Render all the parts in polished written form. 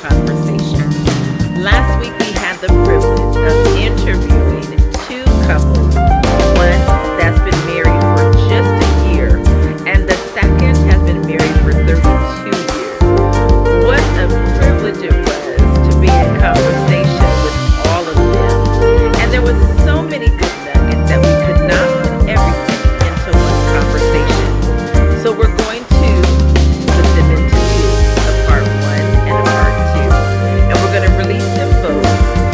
conversation. Last week we had the privilege of interviewing two couples, one that's been married for just a year, and the second has been married for 32 years. What a privilege it was to be in conversation with all of them. And there was so many good nuggets that we could not put everything into one conversation. So we're going to put them into two, a part one and a part two. And we're going to release them both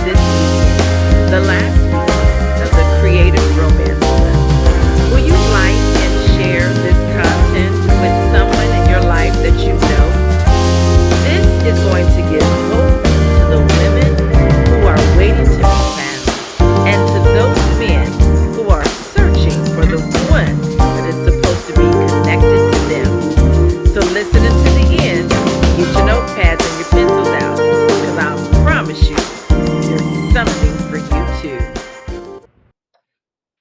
this weekend, the last weekend of the Creative Romance Month. Will you like and share this content with someone in your life that you know? This is going to give hope to the women who are waiting to be found and to those men who are searching for the one that is supposed to be connected to them. So listen until the end, get your notepads and your pencils out, because I promise you, there's something for you too.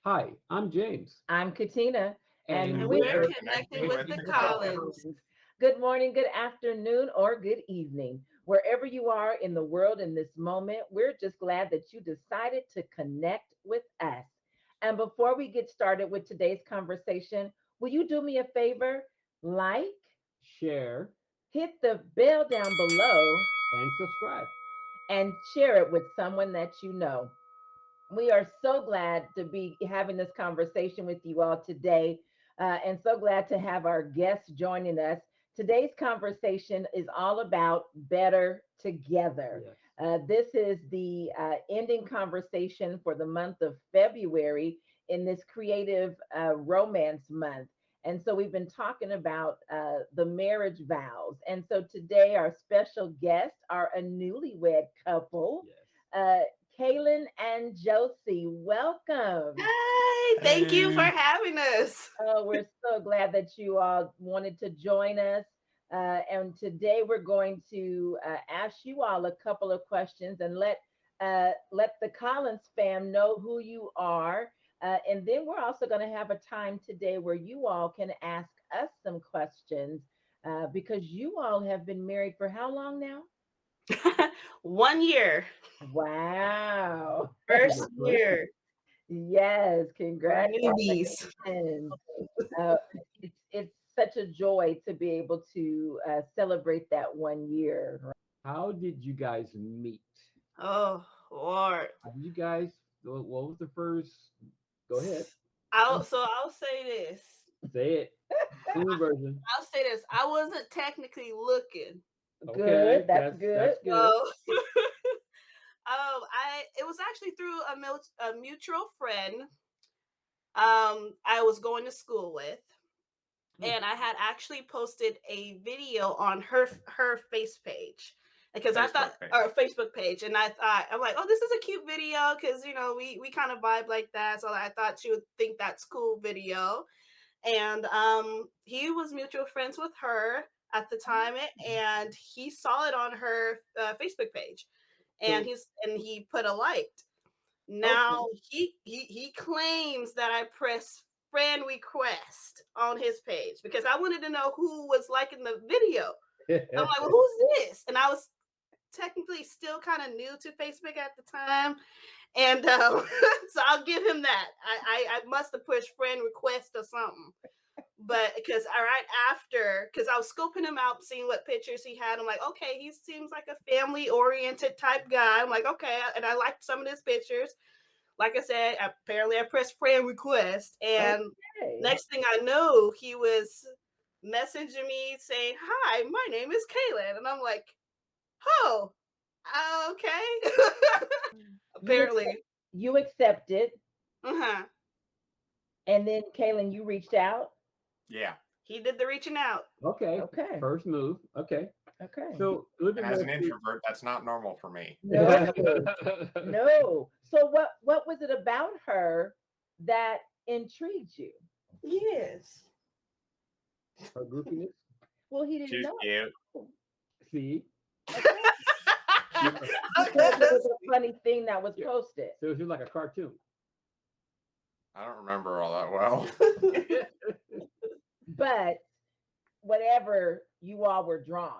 Hi, I'm James. I'm Katina, And and we're we're connecting with the the Collins. Collins. Good morning, good afternoon, or good evening. Wherever you are in the world in this moment, we're just glad that you decided to connect with us. And before we get started with today's conversation, will you do me a favor? Like, Share hit the bell down below, and subscribe. and share it with someone that you know. We are so glad to be having this conversation with you all today, and so glad to have our guests joining us. Today's conversation is all about better together. Yes. This is the ending conversation for the month of February in this creative romance month. And so we've been talking about the marriage vows. And so today, our special guests are a newlywed couple. Yes. Uh, Kaylin and Josie, welcome. Hi, thank you for having us. Oh, we're so glad that you all wanted to join us. And today we're going to ask you all a couple of questions and let the Collins fam know who you are. And then we're also going to have a time today where you all can ask us some questions because you all have been married for how long now? 1 year, Wow. first Congratulations. year. Yes, We're congratulations. newbies. Uh, it's such a joy to be able to celebrate that 1 year. How did you guys meet? Oh, Lord. How did you guys, what was the first? Go ahead. I'll say this. Say it. Clean version. I'll say this. I wasn't technically looking. Okay, Good, that's good. that's good. So I it was actually through a mutual friend I was going to school with. Hmm. And I had actually posted a video on her face page because I thought or Facebook page, and I'm like, oh, this is a cute video because we kind of vibe like that, so I thought she would think that's cool video. And he was mutual friends with her at the time, and he saw it on her Facebook page, and So, he put a like. okay. Now he claims that I pressed friend request on his page because I wanted to know who was liking the video. I'm like, well, who's this? And I was technically still kind of new to Facebook at the time, and so I'll give him that. I must have pushed friend request or something. But because right after, because I was scoping him out, seeing what pictures he had, I'm like, okay, he seems like a family oriented type guy. I'm like, okay, and I liked some of his pictures. Like I said, apparently I pressed friend request, and Okay. next thing I know, he was messaging me saying, "Hi, my name is Kaylin," and I'm like, "Oh, okay." You accept, Apparently, you accepted, uh-huh. and then Kaylin, you reached out. He did the reaching out. Okay. Okay. First move. Okay. Okay. So a little bit more. No, no. So what was it about her that intrigued you? Yes. Her goofiness. Well, he didn't know. See. Okay. Yeah. Because it was a funny thing that was Yeah. posted. So it was like a cartoon. But whatever you all were drawn.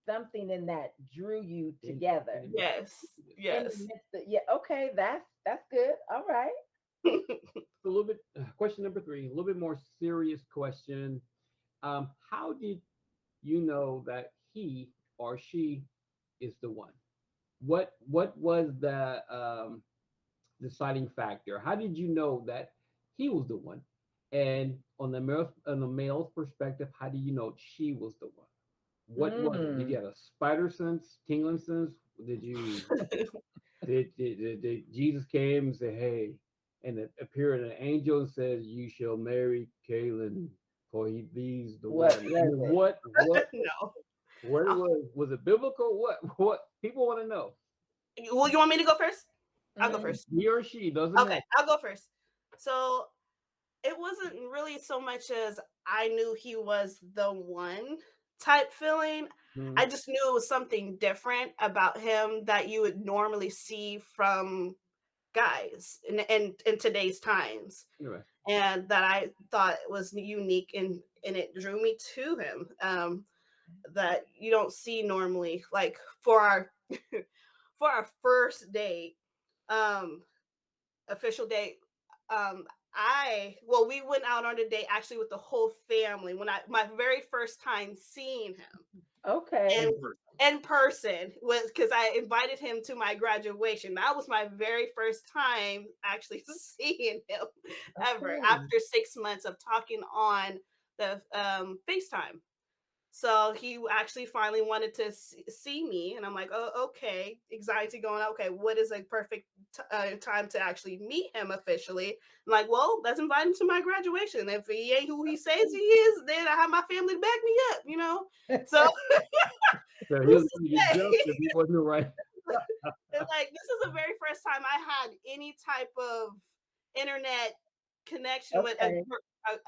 something in that drew you together. Yes, In the yes. midst of, yeah, okay, that's good. All right. A little bit. Question number three. A little bit more serious question. How did you know that he or she is the one? What was the deciding factor? How did you know that he was the one? And on the male's perspective, how do you know she was the one? What was it? Did you Mm. have a spider sense, tingling sense? Did you did Jesus came and say, hey, and it appeared an angel and says, you shall marry Kaylin, for he these the What one. was it? No. What Uh, was it biblical? What people want to know? Well, you want me to go first? I'll go Mm. first. He or she doesn't Okay, matter. I'll go first. So it wasn't really so much as I knew he was the one type feeling. I Hmm. just knew it was something different about him that you would normally see from guys in today's times, Interesting. and that I thought was unique, and it drew me to him. That you don't see normally, like for our for our first date, um, official date. Um, we went out on a date actually with the whole family when I my very first time seeing him Okay. and in person was because I invited him to my graduation. That was my very first time actually seeing him ever Okay. after 6 months of talking on the FaceTime. So he actually finally wanted to see me, and I'm like, oh, okay. Anxiety going, okay, what is a perfect time to actually meet him officially? I'm like, well, let's invite him to my graduation. If he ain't who he says he is, then I have my family to back me up, you know? So So he who's was to going to get jealous say? if he wasn't right. And like, this is the very first time I had any type of internet connection with Okay.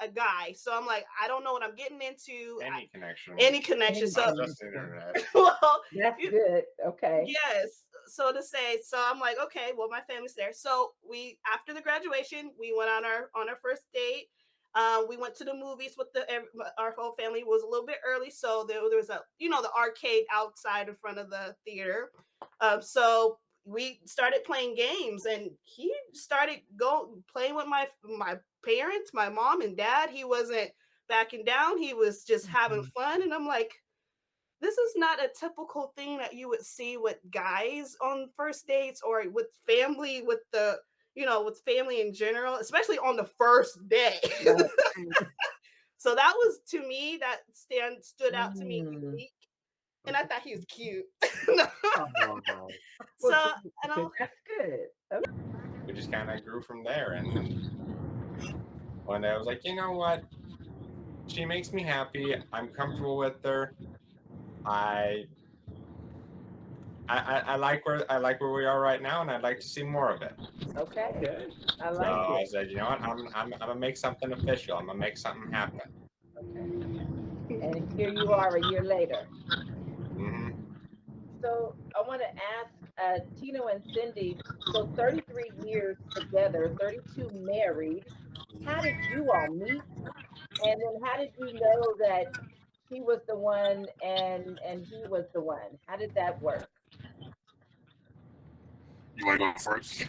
a guy. So I'm like, I don't know what I'm getting into. Any connection, Any connection. Any So, not just the connection. internet. well, That's good. Okay. yes. So to say, so I'm like, okay, well, my family's there. So we, after the graduation, we went on our first date. We went to the movies with our whole family. It was a little bit early, so there was a the arcade outside in front of the theater. So we started playing games, and he started playing with my parents, my mom and dad. He wasn't backing down. He was just having Mhm. fun, and I'm like, this is not a typical thing that you would see with guys on first dates or with family, with family in general, especially on the first day. Right. So that was, to me, that stood out to me Mm. unique, and I thought he was cute. Oh. So, Well, so, and okay. That's good. Okay. We just kind of grew from there. And one day I was like, you know what? She makes me happy. I'm comfortable with her. I I like where we are right now, and I'd like to see more of it. Okay. Okay. I So like I it. said, you know what? I'm gonna make something official. I'm gonna make something happen. Okay. And here you are a year later. Hmm. So I want to ask Tino and Cindy. So 33 years together, 32 married. How did you all meet? And then how did you know that she was the one and he was the one? How did that work? You want to go first?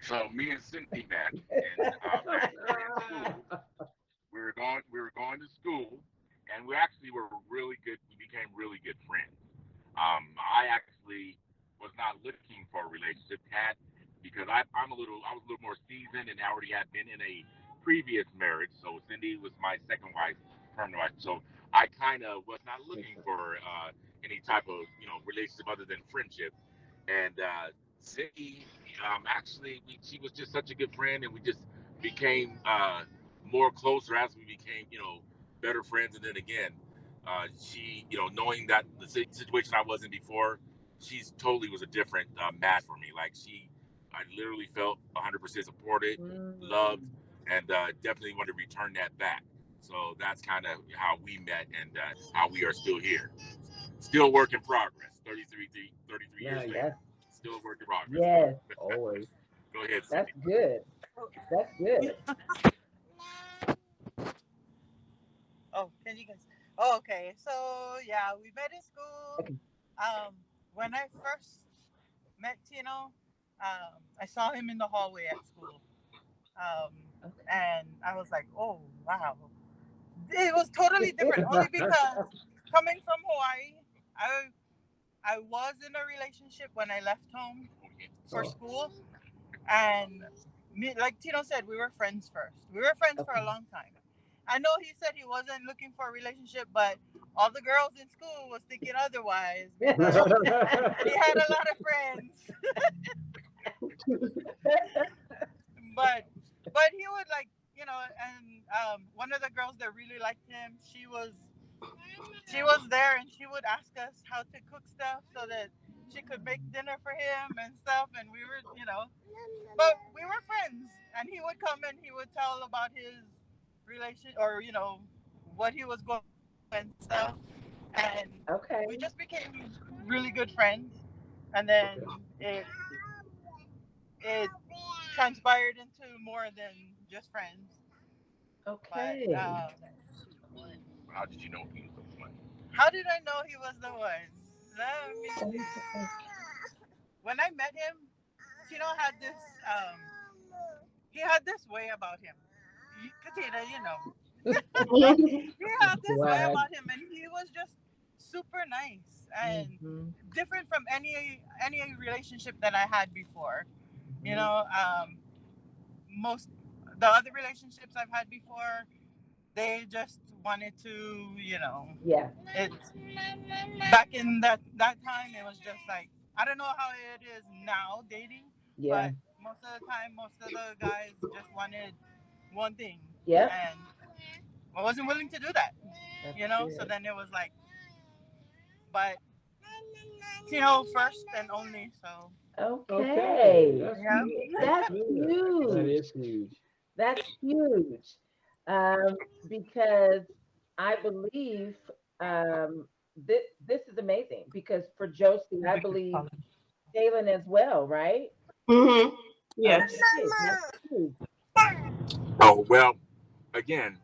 So me and Cindy met, and actually in school. We were going to school, and we actually were really good. We became really good friends. I actually was not looking for a relationship, had because I was a little more seasoned, and I already had been in a previous marriage. So Cindy was my second wife, permanent wife. So I kind of was not looking for any type of relationship other than friendship. And Cindy, actually, she was just such a good friend, and we just became more closer as we became, better friends. And then again, she, knowing that the situation I was in before, she's totally was a different match for me. Like I literally felt 100% supported, loved, Mm. and definitely want to return that back. So that's kind of how we met, and how we are still here. Still work in progress. 33 years Nice. later. That's Still a work in progress. yes. Always. Go ahead, That's Cindy. good. That's good. Oh, can you guys? Okay, so yeah, we met in school. Okay. When I first met Tino, I saw him in the hallway at school. Um, Okay. and I was like, oh wow, it was totally different. Only because coming from Hawaii, I I was in a relationship when I left home for Oh. school, and me, like Tino said, we were friends first. We were friends for Okay. a long time. I know he said he wasn't looking for a relationship, but all the girls in school was thinking otherwise because he had a lot of friends. but but he would like, and one of the girls that really liked him, she was there, and she would ask us how to cook stuff so that she could make dinner for him and stuff, and we were, but we were friends, and he would come and he would tell about his relation, or what he was going through and stuff, and Okay. we just became really good friends, and then Okay. it transpired into more than just friends. But Okay. How did you know he was the one? how did I know he was the one? Let me see. When I met him, Tino had this. He had this way about him. Katina, he had this way Swag. about him, and he was just super nice and Mm-hmm. different from any relationship that I had before. You Mhm. know, most the other relationships I've had before, they just wanted to, Yeah. it's back in that time. It was just like, I don't know how it is now dating, Yeah. but most of the time, most of the guys just wanted one thing, Yep. and I wasn't willing to do that. That's So good. then it was like, but first and only. So Okay, Okay. that's yeah. good. That's That's good. That huge. is huge. That's huge. Because I believe this is amazing because for Josie, I believe Kaylin as well, right? Mm-hmm. Yes. Okay, that's huge. Oh well, again,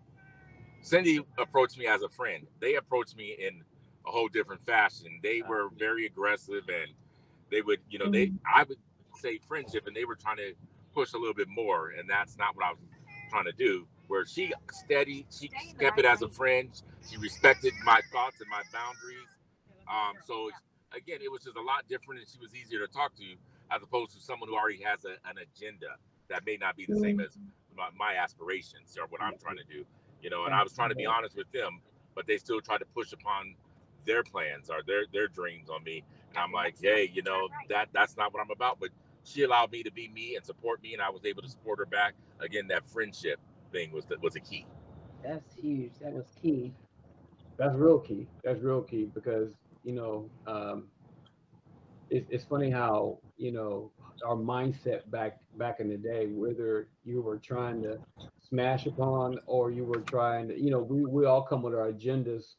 Cindy approached me as a friend. They approached me in a whole different fashion. They were very aggressive, and they would, I would say friendship, and they were trying to push a little bit more, and that's not what I was trying to do. Where she kept it as a friend. She respected my thoughts and my boundaries. So again, it was just a lot different, and she was easier to talk to as opposed to someone who already has an agenda that may not be the same as my aspirations or what I'm trying to do. And I That's was trying to be good. honest with them, but they still tried to push upon their plans or their dreams on me. And I'm like, hey, that's not what I'm about. But she allowed me to be me and support me, and I was able to support her back. Again, that friendship thing was a key. That's huge. That was key. That's real key. That's real key because it's funny how our mindset back in the day, whether you were trying to smash upon or you were trying to, we all come with our agendas.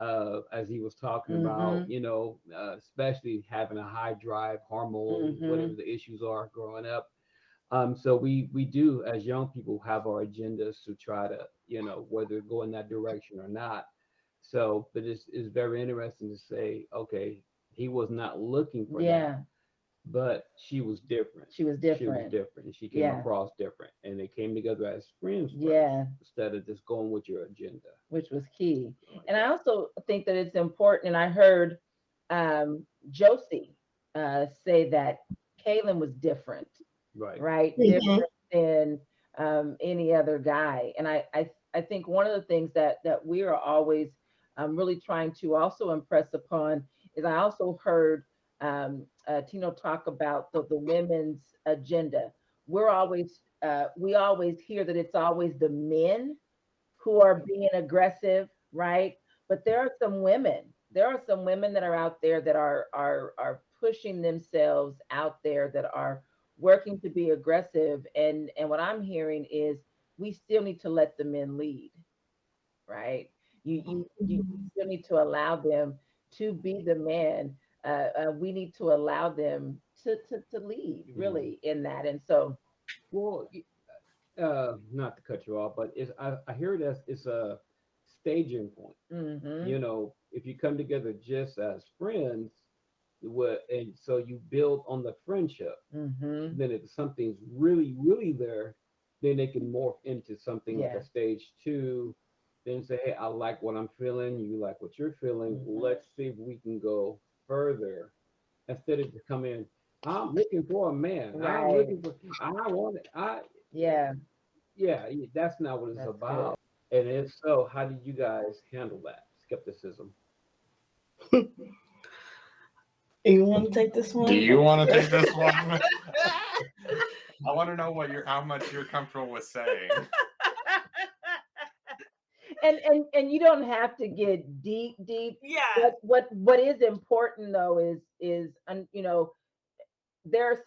As he was talking about, Mm-hmm. especially having a high drive, hormone, Mm-hmm. whatever the issues are growing up. So we do as young people have our agendas to try to, whether go in that direction or not. So, but it's very interesting to say, okay, he was not looking for that, Yeah. but she was different. She was She was different. different, and she came Yeah. across different, and they came together as friends first Yeah. instead of just going with your agenda. Which was key. I like And I that. also think that it's important. And I heard Josie say that Kaylin was different, Right. right? Mm-hmm. Different than any other guy. And I think one of the things that we are always really trying to also impress upon is I also heard Tino talk about the women's agenda. We always hear that it's always the men who are being aggressive, right? But there are some women. There are some women that are out there that are pushing themselves out there that are working to be aggressive. And what I'm hearing is we still need to let the men lead, right? You still need to allow them to be the man. We need to allow them to lead Mhm. really in that. And so Well, not to cut you off, but I hear that it's a staging point. Mm-hmm. You know, if you come together just as friends, what and so you build on the friendship, Mm-hmm. then if something's really, really there, then they can morph into something like Yeah. a stage two. Then say, hey, I like what I'm feeling, you like what you're feeling. Mhm. Let's see if we can go further instead of to come in. I'm looking for a man. I'm Right. looking for. I want it. Yeah. Yeah. That's not what it's That's about. good. And if so, how did you guys handle that skepticism? You want to take this one? Do you want to take this one? I want to know how much you're comfortable with saying. And you don't have to get deep. Yeah. What is important though is you know, there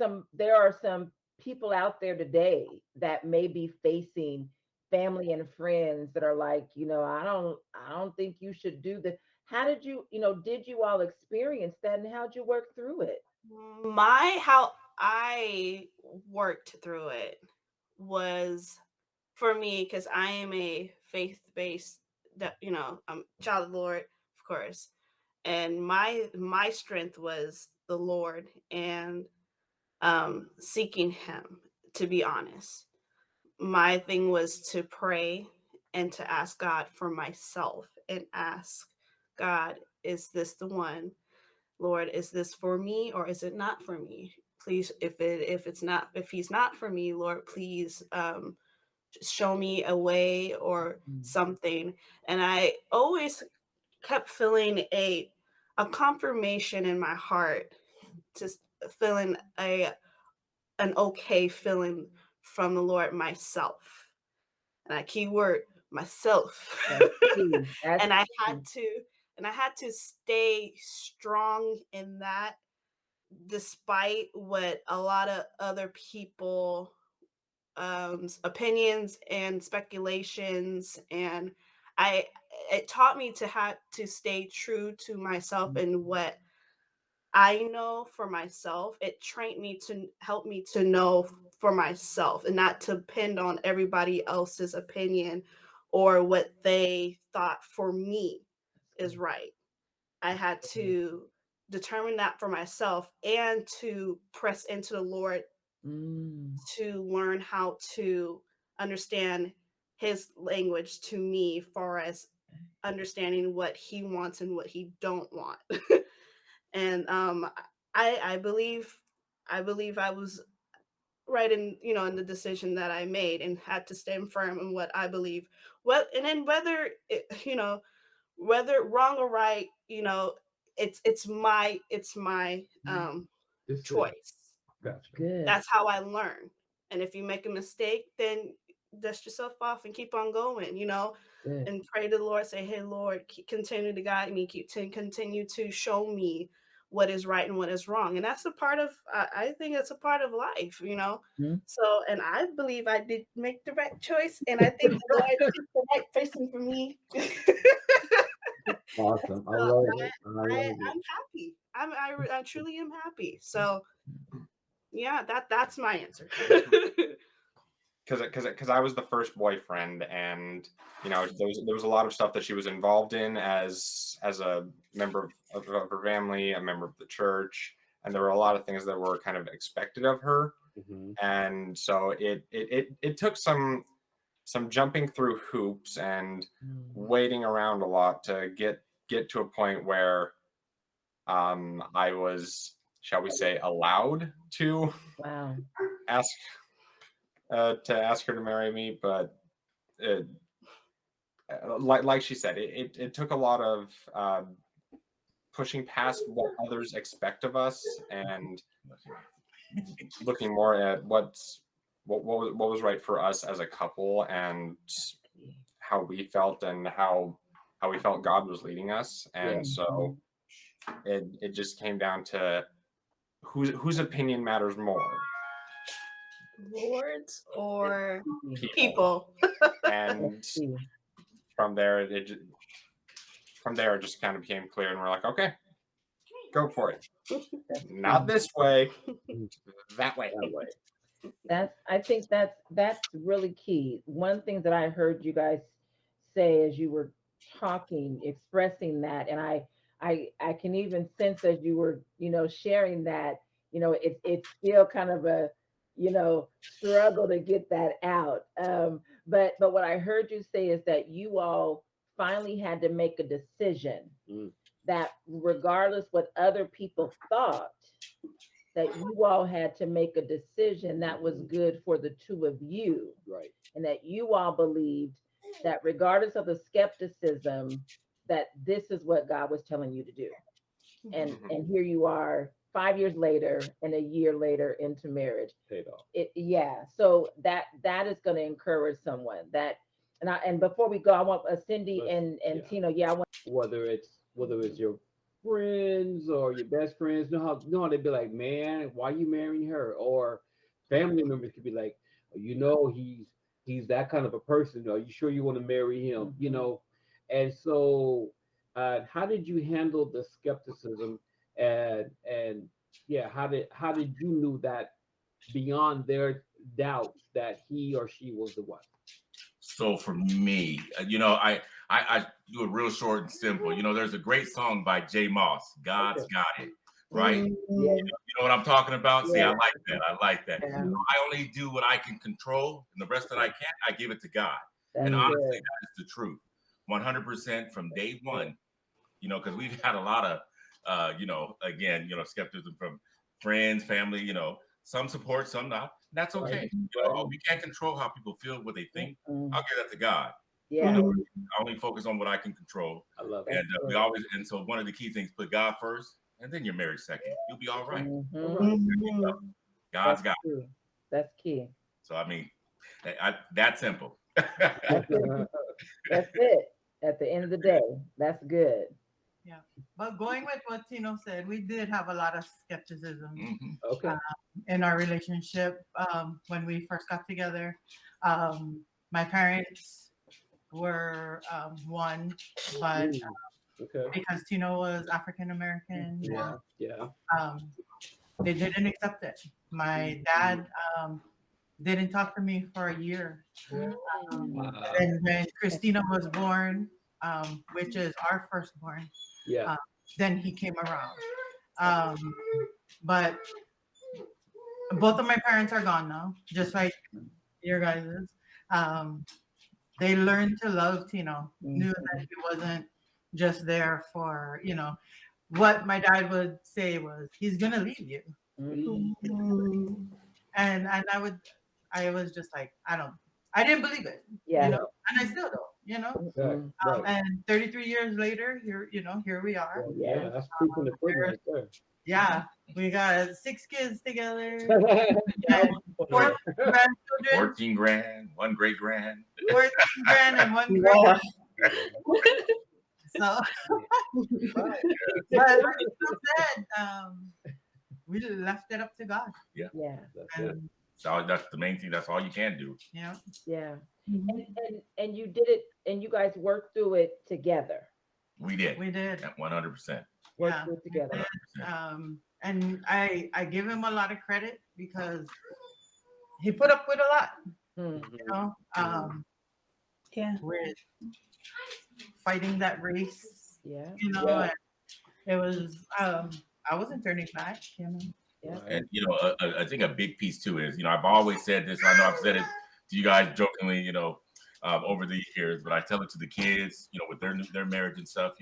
are some people out there today that may be facing family and friends that are like, you know, I don't think you should do this. How did did you all experience that, and how'd you work through it? How I worked through it was for me because I am a faith-based that I'm a child of the Lord, of course. And my strength was the Lord and seeking him, to be honest. My thing was to pray and to ask God for myself and ask God, is this the one? Lord, is this for me or is it not for me? Please, if he's not for me, Lord, please just show me a way or something. And I always kept feeling a confirmation in my heart, just feeling an okay feeling from the Lord myself. And I keyword myself. That's key. That's and I key. had to stay strong in that despite what a lot of other people opinions and speculations. And I it taught me to have to stay true to myself and what I know for myself. It trained me to help me to know for myself and not to depend on everybody else's opinion or what they thought for me is right. I had to determine that for myself and to press into the Lord Mm. to learn how to understand his language to me far as understanding what he wants and what he don't want. And I believe I was right in in the decision that I made and had to stand firm in what I believe. And then whether whether wrong or right, it's my Decision. choice. Gotcha. Good. That's how I learn. And if you make a mistake, then dust yourself off and keep on going, Good. and pray to the Lord. Say, hey, Lord, continue to guide me, continue to show me what is right and what is wrong. And that's a part of, I think it's a part of life. Mhm. So, and I believe I did make the right choice. And I think the Lord is the right person for me. Awesome. I So love it. I love it. I'm happy. I truly am happy. So yeah, that's my answer. Because I was the first boyfriend, and there was a lot of stuff that she was involved in as a member of her family, a member of the church, and there were a lot of things that were kind of expected of her, Mhm. and so it took some jumping through hoops and Mm. waiting around a lot to get to a point where I was, shall we say, allowed to Wow. ask her to marry me, but it, like she said, it took a lot of pushing past what others expect of us and looking more at what was right for us as a couple and how we felt and how we felt God was leading us. And Yeah. so it just came down to whose opinion matters more. Lords or People. people. And Let's see. from there it just kind of became clear, and we're like, okay, go for it. Not this way, that way. That way. I think that's really key. One thing that I heard you guys say as you were talking, expressing that, and I can even sense as you were, sharing that, it's still kind of a, struggle to get that out. But what I heard you say is that you all finally had to make a decision Mm, that regardless what other people thought, that you all had to make a decision that was good for the two of you, right. and that you all believed that regardless of the skepticism, that this is what God was telling you to do. And here you are 5 years later and a year later into marriage. Paid off. So that is going to encourage someone that. And before we go, I want Cindy Let's- and yeah. Tino. Yeah, I want. Whether it's your friends or your best friends, know how they'd be like, man, why you marrying her? Or family members could be like, he's that kind of a person. Are you sure you want to marry him? And so how did you handle the skepticism, and yeah, how did you know that beyond their doubts that he or she was the one? So for me, I do it real short and simple. There's a great song by Jay Moss, God's Got It, right? Yeah, You know what I'm talking about? See, I Yeah. like that. I like that. Yeah. I only do what I can control, and the rest that I can't, I give it to God. that's And honestly, good. that is the truth. 100% from day one, because we've had a lot of, again, skepticism from friends, family, some support, some not. That's okay. We can't control how people feel, what they think. Mhm. I'll give that to God. Yeah. I only focus on what I can control. I love it. And and so one of the key things, put God first, and then your marriage second. You'll be all right. Mhm. God's That's got it. true. That's key. So, that's simple. That's it. That's it. At the end of the day, that's good. Yeah. But going with what Tino said, we did have a lot of skepticism Mhm. Okay. in our relationship when we first got together. My parents were one, but Okay. because Tino was African American, Yeah. they didn't accept it. My dad didn't talk to me for a year. And when Christina was born, which is our firstborn, Yeah. then he came around. But both of my parents are gone now, just like your guys's. They learned to love Tino, knew that he wasn't just there for, what my dad would say was, he's gonna leave you. Mhm. And I was just like, I didn't believe it, Yeah. and I still don't. Mhm. Right. And 33 years later, here we are. Well, yeah, that's proof in the pudding right there. Yeah, we got 6 kids together, Yeah. 14 grandchildren, 14 grand, 1 great grand. 14 grand and 1 great. So, but like you said, we left it up to God. Yeah. That's it. And So that's the main thing. That's all you can do. yeah, Yeah. And you did it, and you guys worked through it together. We did. we did. At 100%. Worked Yeah. through it together. 100%. And I give him a lot of credit because he put up with a lot, Mm. Yeah. with fighting that race, Yeah. and it was, I wasn't turning back, Yeah. And I think a big piece too is, I've always said this. I know I've said it to you guys jokingly, over the years, but I tell it to the kids, with their marriage and stuff.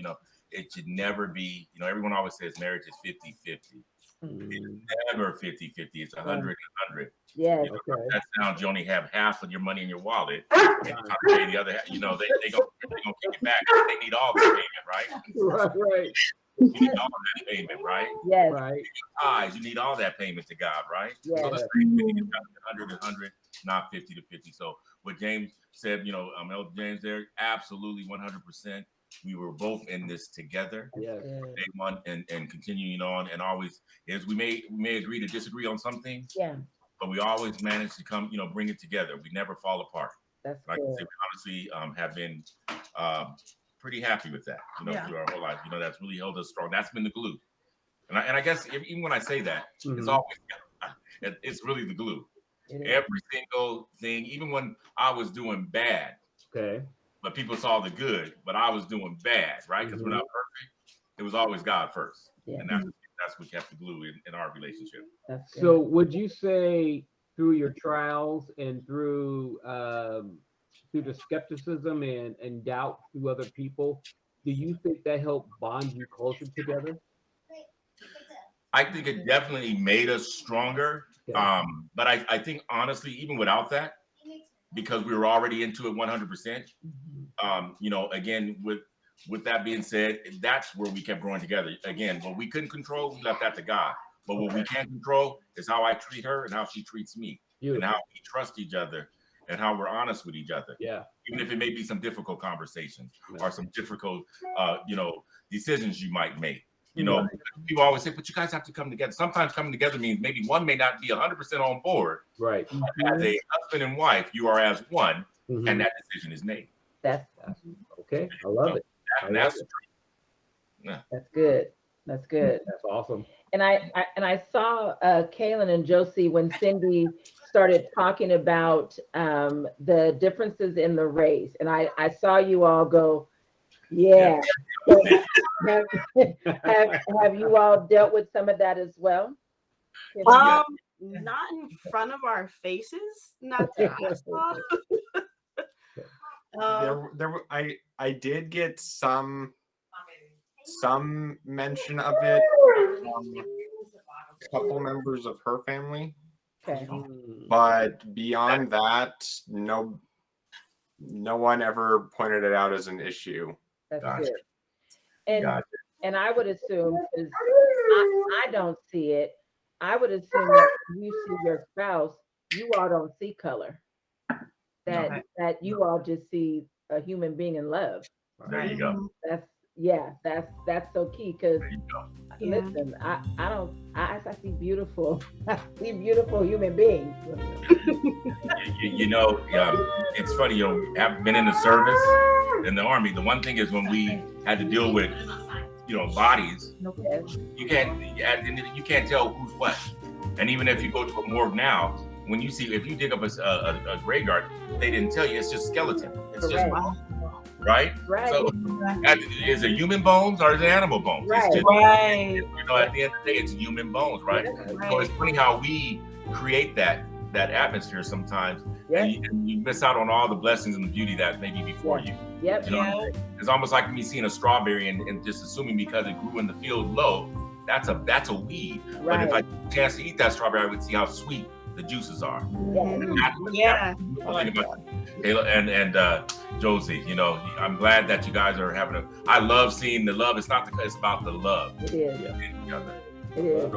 It should never be. Everyone always says marriage is 50-50. It's never 50-50. It's 100-100. Yes. Okay. That sounds, you only have half of your money in your wallet, and you try to pay the other half. They gonna kick it back. They need all the payment, right? Right. You need all that payment, right? Yes. Right. Tithes, you need all that payment to God, right? Yes. So the same thing is 100-100, not 50-50. So what James said, Elder James there, absolutely 100%. We were both in this together, Yes. day one, and continuing on, and always is we may agree to disagree on some things, Yeah. but we always manage to come, bring it together. We never fall apart. That's Like I good. say, we honestly have been pretty happy with that, Yeah. through our whole life. That's really held us strong. That's been the glue. And I guess even when I say that, it's Mhm. always it's really the glue. It is. Every single thing, even when I was doing bad, Okay. but people saw the good, but I was doing bad, right? Because we're not perfect. It was always God first. Yeah. And that's what kept the glue in our relationship. That's good. So would you say through your trials and through the skepticism and doubt through other people, do you think that helped bond you closer together? I think it definitely made us stronger. Okay. But I think honestly, even without that, because we were already into it 100%, you know, again, with that being said, that's where we kept growing together. Again, what we couldn't control, we left that to God. But what we can control is how I treat her and how she treats me, Beautiful. and how we trust each other and how we're honest with each other. Yeah. Even if it may be some difficult conversations or some difficult, you know, decisions you might make. You know, people always say, but you guys have to come together. Sometimes coming together means maybe one may not be 100% on board. Right. As a husband and wife, you are as one, Mhm. and that decision is made. That's Okay. I love it. That's that's good. That's good. That's awesome. And I saw Kaylin and Josie when Cindy started talking about the differences in the race, and I saw you all go, yeah. So have you all dealt with some of that as well? Not in front of our faces, not that I saw. I did get some mention of it from a couple members of her family, Okay. but beyond that, no one ever pointed it out as an issue. That's Gotcha. good. And Gotcha. and I would assume, 'cause I don't see it, I would assume that when you see your spouse, you all don't see color. That you all just see a human being in love. There you go. That's so key, because There you go. listen, I see beautiful human beings. You know, it's funny, you know, I've been in the service in the Army. The one thing is when we had to deal with, you know, bodies, Yes. you can't tell who's what. And even if you go to a morgue now, when you see, if you dig up a graveyard, they didn't tell you, it's just skeleton. It's just Correct. bones, right? Right. So is it human bones or is it animal bones? Right. It's just, Right. you know, at the end of the day, it's human bones, right? So it's funny how we create that atmosphere sometimes, Yep. and you miss out on all the blessings and the beauty that may be before you. Yep. You know, it's almost like me seeing a strawberry and just assuming because it grew in the field low, that's a weed. But if I Right. had a chance to eat that strawberry, I would see how sweet the juices are. Yeah. Kayla and Josie, you know, I'm glad that you guys are having I love seeing the love. It's about the love. It is. in each other. It is.